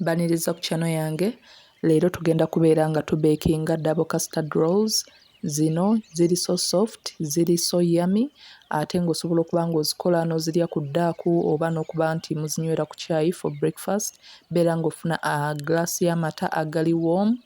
Baniriza ku channel yange. Leero tugenda kubeera nga tubekinga double custard rolls. Zino ziri so soft, ziri so yummy, ate ng'osobola okuba ng'ozikola n'ozirya ku ddaaku oba n'okuba nti muzinywera ku chai for breakfast. Beera ng'ofuna glass y'amata agali warm,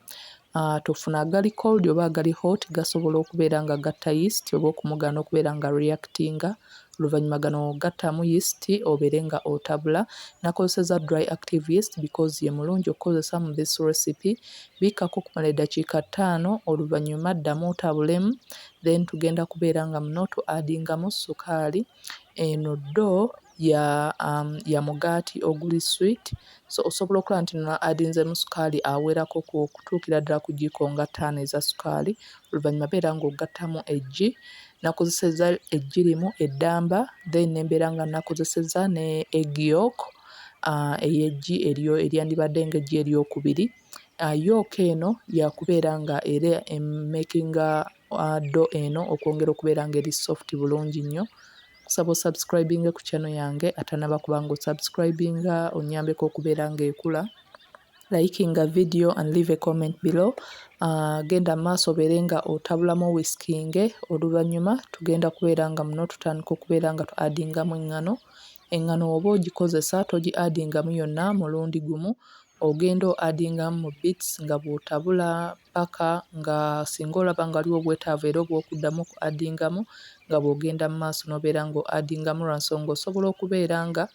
tofuna agali cold oba agali hot, gasobola okubeera nga gatta yeast oba okumugaana okubeera nga reactinga. Oluvannyuma gano gattamu yeast obeere nga otabula. Nakozesezza dry active yeast because ye mulungi okukozesa mu this recipe. Bikkako okumala eddakiika 5, oluvannyuma ddamu otabulemu. Then tugenda kubeera nga muno tu-addingamu sukaali. Eno ddo ya mugaati oguli sweet, so osobola okulaba nti addinzemu sukaali awerako okutuukira ddala ku jjiiko nga 5 eza sukaali. Oluvannyuma beera ng'ogattamu eggi. Nakozesezza eggi limu eddamba, then ne mbeera nga nakozesezza ne egg yolk ey'eggi eryandibadde ng'eggi eryokubiri. Yolk eno yakubeera nga era emakinga ddo eno okwongera okubeera ng'eri soft bulungi nnyo. Kusaba osubscribinge ku channel yange atanaba kuba ng'osubscribinga onnyambeko okubeera ng'ekula. Likinga video and leave a comment below. Genda maaso obeere nga otabulamu whiskinge. Oluvannyuma tugenda kubeera nga muno tutandika okubeera nga tu-addingamu eŋŋano. Eŋŋano oba ogikozesa togi-addingamu yonna mulundi gumu. Ogenda o-addingamu mu bits nga bw'otabula paka nga singa olaba nga waliwo obwetaavu era obw'okuddamu ku-addingamu nga bw'ogenda mu maaso n'obeera ng'o-addingamu lwa nsonga osobola okubeera nga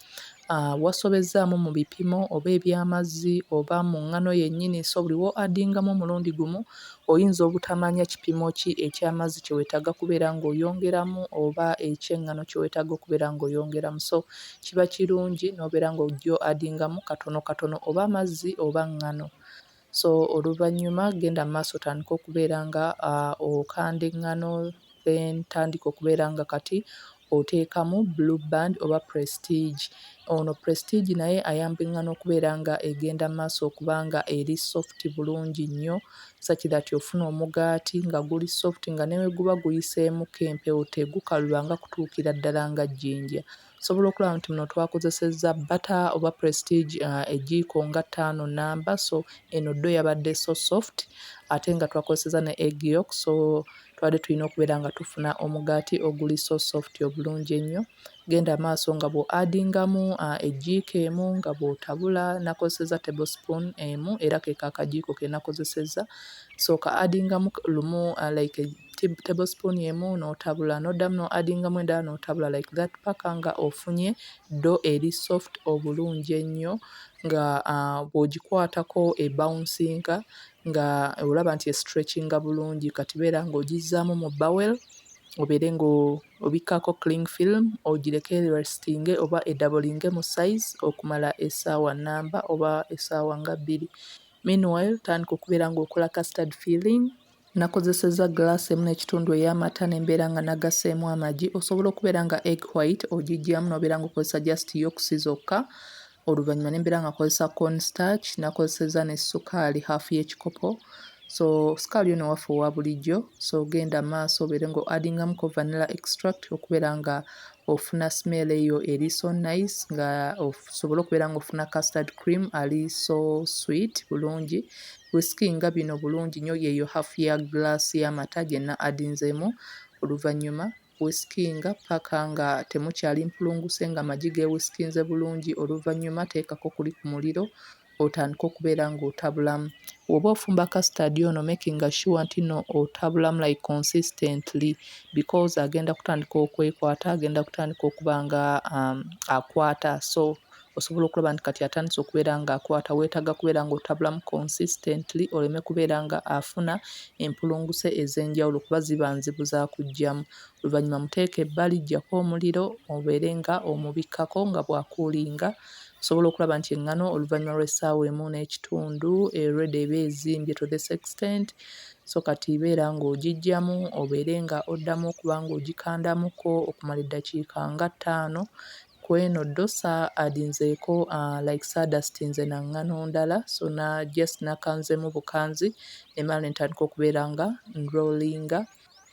wasobezzaamu mu bipimo oba eby'amazzi oba mu ŋŋano yennyini, so buli wo-addingamu omulundi gumu oyinza obutamanya kipimo ki eky'amazzi kye weetaaga kubeera ng'oyongeramu oba eky'eŋŋano kye weetaaga okubeera ng'oyongeramu. So kiba kirungi n'obeera ng'ojja o-addingamu katono katono oba amazzi oba ŋŋano. So oluvannyuma genda mu maaso otandika okubeera nga okanda eŋŋano, then tandika okubeera nga kati oteekamu blue band oba prestige. Ono prestige naye ayamba eŋŋano okubeera nga egenda mu maaso okuba nga eri soft bulungi nnyo, such that ofuna omugaati nga guli soft nga ne bwe guba guyiseemuko empewo tegukalula nga kutuukira ddala nga jjinja. Osobola okulaba nti muno twakozesezza butter oba prestige eggiiko nga 5 nnamba, so eno ddo yabadde so soft, ate nga twakozesezza ne egg yolk, so twali tulina okubeera nga tufuna omugaati oguli so soft obulungi ennyo. Genda maaso nga bw'o-addingamu eggiiko emu nga bw'otabula. Nakozesezza tablespoon emu era ke kaakajiiko ke nakozesezza. Sooka addingamu lumu like tablespoon emu n'otabula, n'oddamu no-addingamu endala n'otabula like that paka nga ofunye ddo eri soft obulungi ennyo nga bw'ogikwatako ebawunsinga nga olaba nti estretchinga bulungi. Kati beera ng'ogizzaamu mu bowel obeere ng'obikkako cling film ogireke restinge oba edabulinge mu size okumala essaawa nnamba oba essaawa nga 2. Meanwhile tandika okubeera ng'okola custard filling. Nakozesezza glass emu n'ekitundu ey'amata ne mbeera nga nagaseemu amagi. Osobola okubeera nga egg white ogiggyamu n'obeera ng'okozesa just yolks zokka. Oluvannyuma ne mbeera nga nkozesa corn starch, nakozesezza ne sukaali half y'ekikopo. So sukaali ono waffe owa bulijjo, so genda maaso obeere ng'o-addingamuko vanilla extract okubeera nga ofuna smell eyo eri so nice, nga osobole okubeera ng'ofuna custard cream ali so sweet bulungi. Whiskinga bino bulungi nnyo, yeeyo half ya glass y'amata gye na-addinzeemu. Oluvannyuma whiskinga paka nga temukyali mpulunguse nga amagi geewisikinze bulungi. Oluvannyuma teekako kuli ku muliro otandika okubeera ng'otabulamu. Bw'oba ofumba custard ono makinga sure nti no otabulamu like consistently because agenda kutandika okwekwata, agenda kutandika okuba nga akwata. So osobola okulaba nti kati atandise okubeera ng'akwata, weetaaga kubeera ng'otabulamu consistently oleme kubeera nga afuna empulunguse ez'enjawulo kuba ziba nzibu za kuggyamu. Oluvannyuma muteeke ebbali, ggyako omuliro obeere nga omubikkako nga bw'akuulinga. Osobola okulaba nti eŋŋano oluvannyuma lw'essaawa 1.5 ready eba ezimbye to this extent. So kati beera ng'ogiggyamu obeere nga oddamu okuba ng'ogikandamuko okumala eddakiika nga 5. Ku eno ddo addinzeeko like saadasitinze na ŋŋano ndala, so just nakanzemu bukanzi ne mala ne ntandika okubeera nga nrollinga.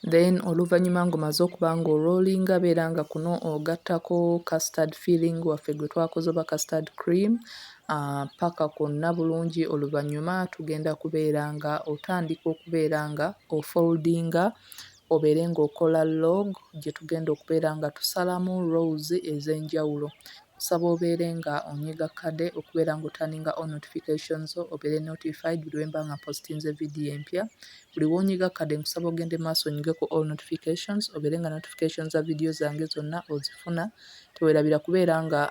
Then oluvannyuma ng'omaze okuba ng'oroolinga beera nga kuno ogattako custard filling waffe gwe twakoze oba custard cream paka kwonna bulungi. Oluvannyuma tugenda kubeera nga otandika okubeera nga ofoldinga obeere ng'okola log gye tugenda okubeera nga tusalamu rolls ez'enjawulo. Tusaba obeere nga onyiga kkade okubeera ng'otaninga on notifications obeere notified buli lwe mba nga mpositinze vidiyo empya. Buli w'onyiga kkade nkusaba ogende maaso onyigeko all notifications obeere nga notifications za vidiyo zange zonna ozifuna. Teweerabira kubeera nga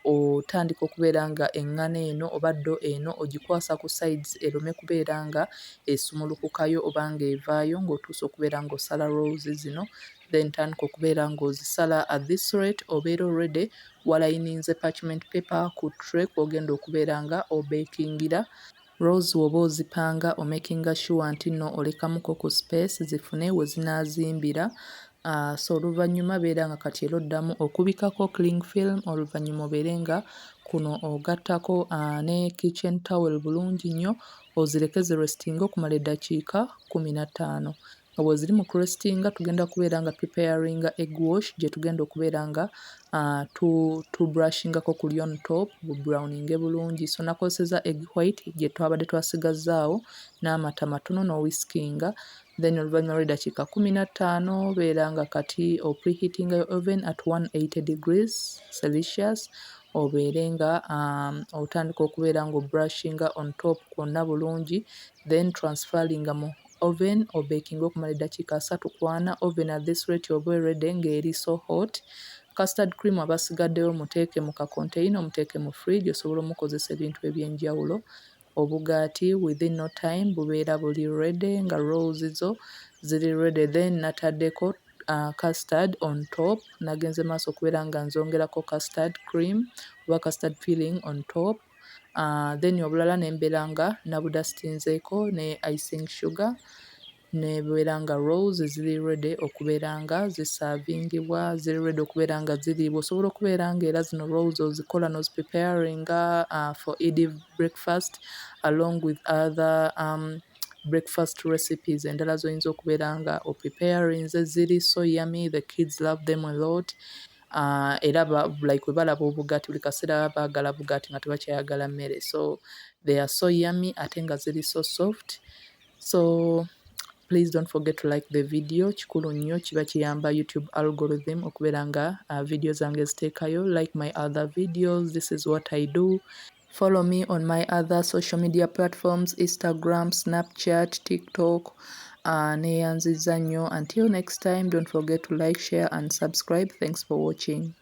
otandika okubeera nga eŋŋano eno oba ddo eno ogikwasa ku sides ereme kubeera nga esumulukukayo oba ng'evaayo ng'otuusa okubeera ng'osala rolls zino. Then tandika okubeera ng'ozisala at this rate obeera already walayininze parchment paper ku tray kw'ogenda okubeera nga obeekingira. Rolls bw'oba ozipanga omakinga sure nti nno olekamuko ku space zifune we zinaazimbira. So oluvannyuma beera nga kati era oddamu okubikako cling film, oluvannyuma obeere nga kuno ogattako ne kitchen towel bulungi nnyo ozireke zirestinge okumala eddakiika 15. Nga bwe ziri mu kurestinga tugenda kubeera nga preparinga egg wash gye tugenda okubeera nga tubrashingako kuli on top bubrowninge bulungi. So nakozesezza egg white gye twabadde twasigazzaawo n'amata matono n'owhiskinga. Then oluvannyuma lw'eddakiika 15 beera nga kati preheatinga your oven at 180 degrees Celsius obeere nga otandika okubeera ng'obrushinga on top kwonna bulungi. Then transferringa mu oven obeekinga okumala eddakiika 3-4. Oven at this rate oba erede ng'eri so hot. Custard cream abasigaddeyo muteeke mu kakonteyina omuteeke mu fridge osobola omukozesa ebintu eby'enjawulo. Obugaati within no time bubeera buli ready nga rolls zo ziri ready. Then nataddeko custard on top. Nagenze maaso okubeera nga nzongerako custard cream oba custard filling on top. Then obulala ne mbeera nga nabudasitinzeeko ne icing sugar. Nebeera nga rolls ziri ready okubeera nga zisaavingibwa, ziri ready okubeera nga ziriibwa. Osobola okubeera nga era zino rolls ozikola n'ozipreparinga for Eid breakfast along with other breakfast recipes endala z'oyinza okubeera nga opreparinze. Ziri so yummy, the kids love them a lot. Era like bwe balaba obugaati buli kaseera baba baagala bugaati nga tebakyayagala mmere. So they are so yummy ate nga ziri so soft. So please don't forget to like the video. Kikulu nnyo kiba kiyamba YouTube algorithm okubeera nga video zange ziteekayo. Like my other videos, this is what I do. Follow me on my other social media platforms, Instagram, Snapchat, TikTok. Neeyanzizza nnyo. Until next time, don't forget to like, share and subscribe. Thanks for watching.